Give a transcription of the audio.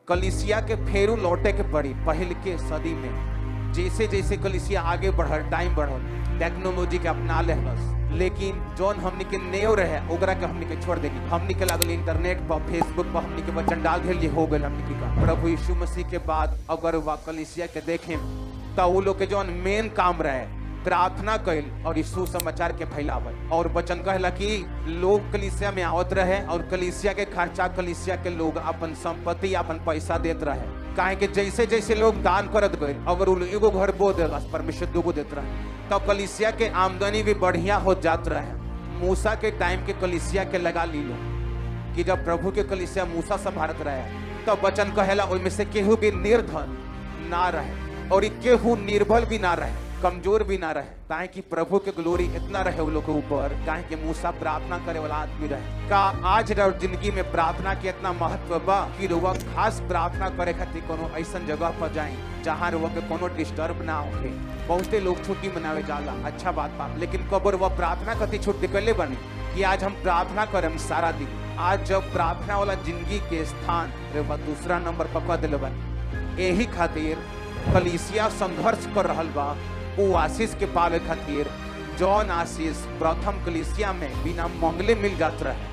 कलीसिया के फेरू लौटे के पड़ी पहल के सदी में। जैसे जैसे कलीसिया आगे बढ़ल, टाइम बढ़ल, टेक्नोलॉजी के अपना लेहलस, लेकिन जौन हमनी के नेव रहे ओकरा के हमनी के छोड़ देनी। हमनी के लागल इंटरनेट पर, फेसबुक पर हमनी के वचन डाल देल, ये हो गए हमनी के का। प्रभु यीशु मसीह के बाद अगर वह कलीसिया के देखें तो वो लोग के जौन मेन काम रहे प्रार्थना कैल और यीशु समाचार के फैलावल। और वचन कहला कि लोग कलीसिया में आवत रहे और कलीसिया के खर्चा कलीसिया के लोग अपन संपत्ति अपन पैसा देत रहे। काहे कि जैसे जैसे लोग दान करत गए, अगर एगो घर बो देलस परमेश्वर दूगो देत रहे, तो कलीसिया के आमदनी भी बढ़िया हो जात रहे। मूसा के टाइम के कलीसिया के लगा ली लो कि जब प्रभु के कलीसिया मूसा संभारत रहे तो वचन कहेला उनमें से केहू भी निर्धन ना रहे और केहू निर्बल भी ना रहे, कमजोर भी ना रहे। काहे कि प्रभु के ग्लोरी इतना रहे वो लोग के ऊपर। काहे कि मूसा प्रार्थना करे वाला आदमी रहे। का आज जिंदगी में प्रार्थना के इतना महत्व बा कि रुआ खास प्रार्थना करे खातिर कोनो ऐसा जगह पर जाए जहाँ रुआ के कोनो डिस्टर्ब ना होके। बहुते लोग छुट्टी मनावे जाला, अच्छा बात बा, लेकिन कबर वह प्रार्थना कति छुट्टी कैले बनी कि आज हम प्रार्थना करें सारा दिन। आज जब प्रार्थना वाला जिंदगी के स्थान रुआ दूसरा नंबर पकड़ दिले बनी। यही खातिर कलीसिया संघर्ष कर रहल बा वो आशीष के पावे खातिर। जौन आशीष प्रथम कलीसिया में बिना मंगले मिल जात रहे,